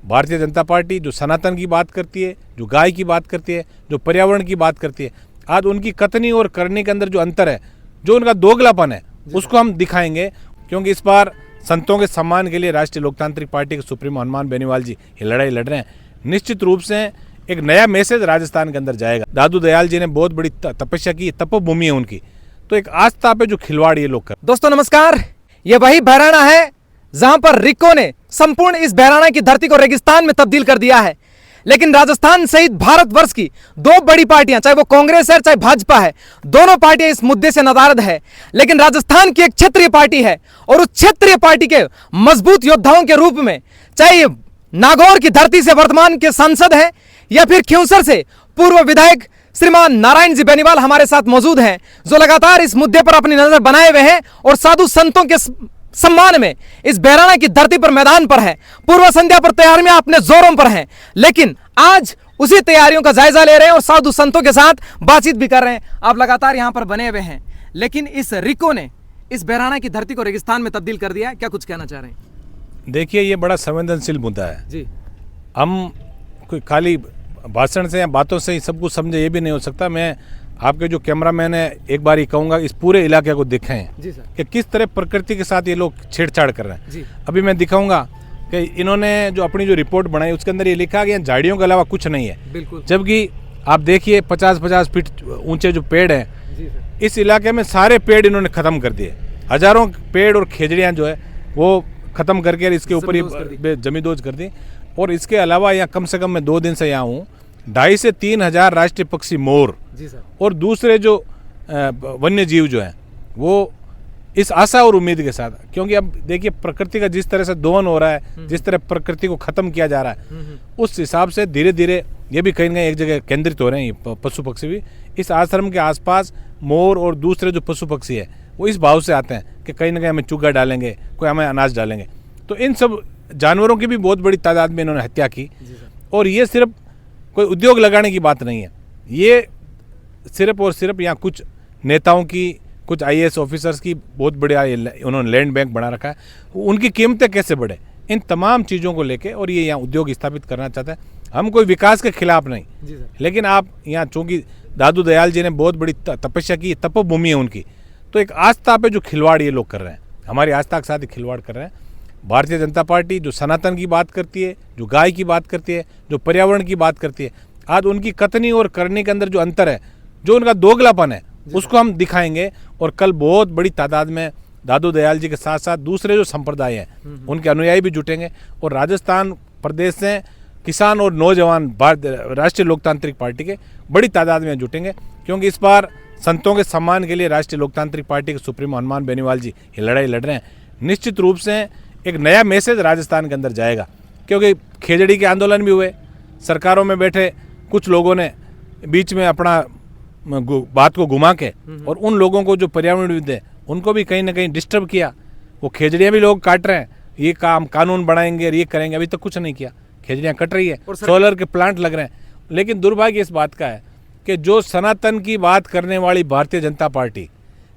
Bharatiya Janata party जो सनातन की बात करती है, जो गाय की बात करती है, जो पर्यावरण की बात करती है, आज उनकी कथनी और करने के अंदर जो अंतर है, जो उनका दोगलापन है, उसको हम दिखाएंगे। क्योंकि इस बार संतों के सम्मान के लिए राष्ट्रीय लोकतांत्रिक पार्टी के सुप्रीमो हनुमान बेनीवाल जी ये लड़ाई लड़ रहे हैं। निश्चित रूप से एक नया मैसेज राजस्थान के अंदर जाएगा। दादू दयाल जी ने बहुत बड़ी तपस्या की, तपोभूमि है उनकी, तो एक आस्था पे जो खिलवाड़ ये लोग कर। दोस्तों नमस्कार, ये वही बहराना है जहां पर रिको ने संपूर्ण इस बहराना की धरती को रेगिस्तान में तब्दील कर दिया है। लेकिन राजस्थान सहित भारतवर्ष की दो बड़ी पार्टियां, चाहे वो कांग्रेस है चाहे भाजपा है, दोनों पार्टियां इस मुद्दे से नाराज है। लेकिन राजस्थान की एक क्षेत्रीय पार्टी है और उस क्षेत्रीय पार्टी के मजबूत योद्धाओं के रूप में, चाहे नागौर की धरती से वर्तमान के सांसद हैं या फिर खिंवसर से पूर्व विधायक श्रीमान नारायण जी बेनीवाल हमारे साथ मौजूद हैं, जो लगातार इस मुद्दे पर अपनी नजर बनाए हुए हैं और साधु संतों के सम्मान में इस बहराना की धरती पर मैदान पर है। पूर्व संध्या पर तैयारियां अपने जोरों पर हैं, लेकिन आज उसी तैयारियों का जायजा ले रहे हैं और साधु संतों के साथ बातचीत भी कर रहे हैं। आप लगातार यहां पर बने हुए हैं, लेकिन इस रिको ने इस बहराना की धरती को रेगिस्तान में तब्दील कर दिया है। क्या कुछ कहना चाह रहे हैं? देखिए, ये बड़ा संवेदनशील मुद्दा है जी। हम कोई खाली भाषण से या बातों से ही सब कुछ समझे, ये भी नहीं हो सकता। मैं आपके जो कैमरामैन है, एक बार ही कहूँगा, इस पूरे इलाके को दिखाएं जी सर, कि किस तरह प्रकृति के साथ ये लोग छेड़छाड़ कर रहे हैं। जी। अभी मैं दिखाऊंगा कि इन्होंने जो अपनी जो रिपोर्ट बनाई उसके अंदर ये लिखा गया झाड़ियों के अलावा कुछ नहीं है। बिल्कुल। जबकि आप देखिए 50-50 फीट ऊंचे जो पेड़ हैं, जी सर, इस इलाके में सारे पेड़ इन्होंने ख़त्म कर दिए। हजारों पेड़ और खेजड़ियाँ जो है वो ख़त्म करके इसके ऊपर ही जमींदोज कर दी। और इसके अलावा यहाँ कम से कम मैं 2 दिन से यहाँ हूँ, 2,500 से 3,000 राष्ट्रीय पक्षी मोर जी सर, और दूसरे जो वन्य जीव जो हैं वो इस आशा और उम्मीद के साथ, क्योंकि अब देखिए प्रकृति का जिस तरह से दोहन हो रहा है, जिस तरह प्रकृति को ख़त्म किया जा रहा है, उस हिसाब से धीरे धीरे ये भी कहीं ना कहीं एक जगह केंद्रित हो रहे हैं। ये पशु पक्षी भी इस आश्रम के आसपास मोर और दूसरे जो पशु पक्षी है वो इस भाव से आते हैं कि कहीं ना कहीं हमें चुगा डालेंगे, कोई हमें अनाज डालेंगे। तो इन सब जानवरों की भी बहुत बड़ी तादाद में इन्होंने हत्या की। और ये सिर्फ कोई उद्योग लगाने की बात नहीं है, ये सिर्फ और सिर्फ यहाँ कुछ नेताओं की, कुछ IAS ऑफिसर्स की बहुत बढ़िया उन्होंने लैंड बैंक बना रखा है। उनकी कीमतें कैसे बढ़े, इन तमाम चीज़ों को लेके और ये यहाँ उद्योग स्थापित करना चाहते हैं। हम कोई विकास के खिलाफ नहीं, लेकिन आप यहाँ चूँकि दादू दयाल जी ने बहुत बड़ी तपस्या की, तपोभूमि है उनकी, तो एक आस्था पे जो खिलवाड़ ये लोग कर रहे हैं, हमारी आस्था के साथ ही खिलवाड़ कर रहे हैं। भारतीय जनता पार्टी जो सनातन की बात करती है, जो गाय की बात करती है, जो पर्यावरण की बात करती है, आज उनकी कथनी और करने के अंदर जो अंतर है, जो उनका दोगलापन है, उसको हम दिखाएंगे। और कल बहुत बड़ी तादाद में दादू दयाल जी के साथ साथ दूसरे जो संप्रदाय हैं उनके अनुयायी भी जुटेंगे। और राजस्थान प्रदेश से किसान और नौजवान राष्ट्रीय लोकतांत्रिक पार्टी के बड़ी तादाद में जुटेंगे, क्योंकि इस बार संतों के सम्मान के लिए राष्ट्रीय लोकतांत्रिक पार्टी के सुप्रीमो हनुमान बेनीवाल जी ये लड़ाई लड़ रहे हैं। निश्चित रूप से एक नया मैसेज राजस्थान के अंदर जाएगा, क्योंकि खेजड़ी के आंदोलन भी हुए, सरकारों में बैठे कुछ लोगों ने बीच में अपना बात को घुमा के और उन लोगों को जो पर्यावरणविद है उनको भी कहीं ना कहीं डिस्टर्ब किया। वो खेजड़ियाँ भी लोग काट रहे हैं, ये काम कानून बनाएंगे और ये करेंगे, अभी तक कुछ नहीं किया, खेजड़ियाँ कट रही है, सोलर के प्लांट लग रहे हैं। लेकिन दुर्भाग्य इस बात का है कि जो सनातन की बात करने वाली भारतीय जनता पार्टी,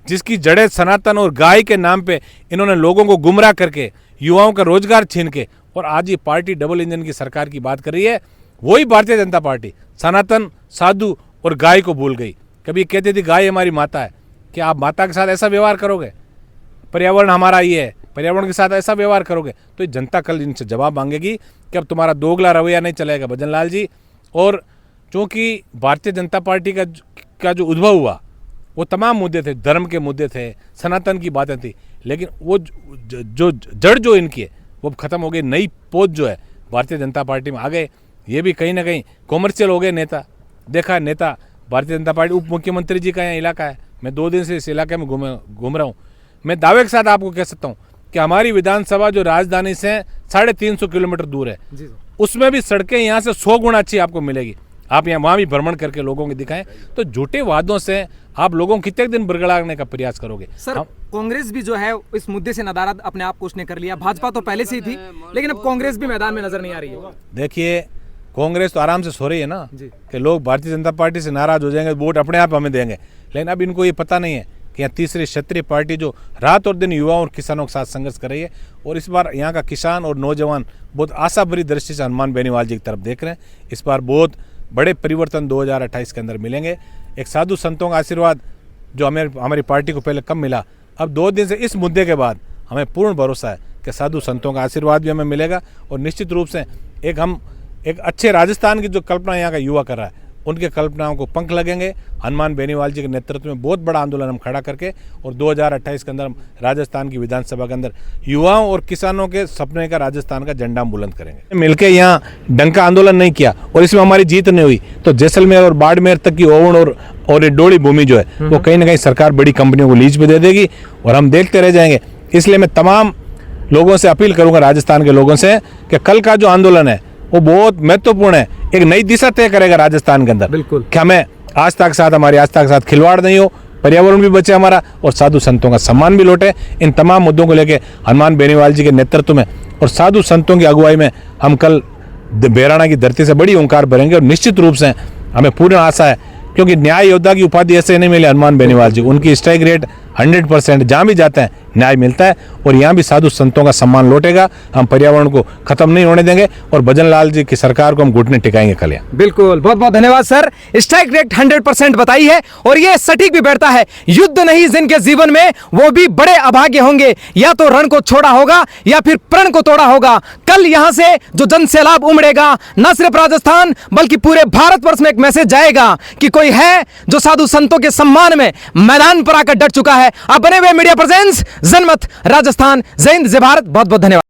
जिसकी जड़ें सनातन और गाय के नाम पे इन्होंने लोगों को गुमराह करके, युवाओं का रोजगार छीन के, और आज ये पार्टी डबल इंजन की सरकार की बात कर रही है, वही भारतीय जनता पार्टी सनातन, साधु और गाय को भूल गई। कभी कहती थी गाय हमारी माता है, कि आप माता के साथ ऐसा व्यवहार करोगे, पर्यावरण हमारा ये है, पर्यावरण के साथ ऐसा व्यवहार करोगे, तो जनता कल इनसे जवाब मांगेगी कि अब तुम्हारा दोगला रवैया नहीं चलेगा भजन लाल जी। और चूँकि भारतीय जनता पार्टी का जो उद्भव हुआ वो तमाम मुद्दे थे, धर्म के मुद्दे थे, सनातन की बातें थी, लेकिन वो जो जड़ जो इनकी है वो ख़त्म हो गई। नई पौध जो है भारतीय जनता पार्टी में आ गए, ये भी कहीं ना कहीं कॉमर्शियल हो गए नेता। देखा नेता भारतीय जनता पार्टी, उप मुख्यमंत्री जी का यहाँ इलाका है, मैं 2 दिन से इस इलाके में घूम रहा हूँ। मैं दावे के साथ आपको कह सकता हूँ कि हमारी विधानसभा जो राजधानी से 350 किलोमीटर दूर है, उसमें भी सड़कें यहाँ से 100 गुना अच्छी आपको मिलेगी। आप यहाँ वहाँ भी भ्रमण करके लोगों को दिखाएं, तो झूठे वादों से आप लोगों को कितने दिन बरगड़ाने का प्रयास करोगे। सर, कांग्रेस भी जो है इस मुद्दे से नाराज अपने आप को उसने कर लिया, भाजपा तो पहले से ही थी, लेकिन अब कांग्रेस भी मैदान में नजर नहीं आ रही है। देखिए, कांग्रेस तो आराम से सो रही है ना कि लोग भारतीय जनता पार्टी से नाराज हो जाएंगे, वोट अपने आप हमें देंगे, लेकिन अब इनको ये पता नहीं है कि यहाँ तीसरी क्षेत्रीय पार्टी जो रात और दिन युवाओं और किसानों के साथ संघर्ष कर रही है, और इस बार यहाँ का किसान और नौजवान बहुत आशा भरी दृष्टि से हनुमान बेनीवाल जी की तरफ देख रहे हैं। इस बार बहुत बड़े परिवर्तन 2028 के अंदर मिलेंगे। एक साधु संतों का आशीर्वाद जो हमारी पार्टी को पहले कम मिला, अब 2 दिन से इस मुद्दे के बाद हमें पूर्ण भरोसा है कि साधु संतों का आशीर्वाद भी हमें मिलेगा, और निश्चित रूप से एक अच्छे राजस्थान की जो कल्पना यहाँ का युवा कर रहा है, उनके कल्पनाओं को पंख लगेंगे। हनुमान बेनीवाल जी के नेतृत्व में बहुत बड़ा आंदोलन हम खड़ा करके, और 2028 के अंदर हम राजस्थान की विधानसभा के अंदर युवाओं और किसानों के सपने का राजस्थान का झंडा हम बुलंद करेंगे। मिलकर यहाँ डंका आंदोलन नहीं किया और इसमें हमारी जीत नहीं हुई, तो जैसलमेर और बाड़मेर तक की ओवन और ये डोली भूमि जो है वो कहीं ना कहीं सरकार बड़ी कंपनियों को लीज पे दे देगी और हम देखते रह जाएंगे। इसलिए मैं तमाम लोगों से अपील करूंगा, राजस्थान के लोगों से, कि कल का जो आंदोलन है वो बहुत महत्वपूर्ण है, एक नई दिशा तय करेगा राजस्थान के अंदर। बिल्कुल, कि हमें आस्था के साथ, हमारी आस्था के साथ खिलवाड़ नहीं हो, पर्यावरण भी बचे हमारा, और साधु संतों का सम्मान भी लौटे। इन तमाम मुद्दों को लेकर हनुमान बेनीवाल जी के नेतृत्व में और साधु संतों की अगुवाई में हम कल बेराना की धरती से बड़ी ओंकार भरेंगे, और निश्चित रूप से हमें पूर्ण आशा है, क्योंकि न्याय योद्धा की उपाधि ऐसे नहीं मिले हनुमान बेनीवाल जी, उनकी स्ट्राइक रेट 100%, जहाँ भी जाते हैं न्याय मिलता है, और यहाँ भी साधु संतों का सम्मान लौटेगा। हम पर्यावरण को खत्म नहीं होने देंगे, और भजन लाल जी की सरकार को हम घुटने टिकाएंगे कल यहाँ। बिल्कुल, बहुत बहुत धन्यवाद सर। स्ट्राइक रेट 100% बताई है, और ये सटीक भी बैठता है। युद्ध नहीं जिनके जीवन में, वो भी बड़े अभाग्य होंगे। या तो रण को छोड़ा होगा या फिर प्रण को तोड़ा होगा। कल यहाँ से जो जन सैलाब उमड़ेगा, न सिर्फ राजस्थान बल्कि पूरे भारतवर्ष में एक मैसेज जाएगा कि कोई है जो साधु संतों के सम्मान में मैदान पर आकर डट चुका है। अब बने हुए मीडिया प्रेजेंस, जनमत राजस्थान। जय हिंद, जय भारत। बहुत बहुत धन्यवाद।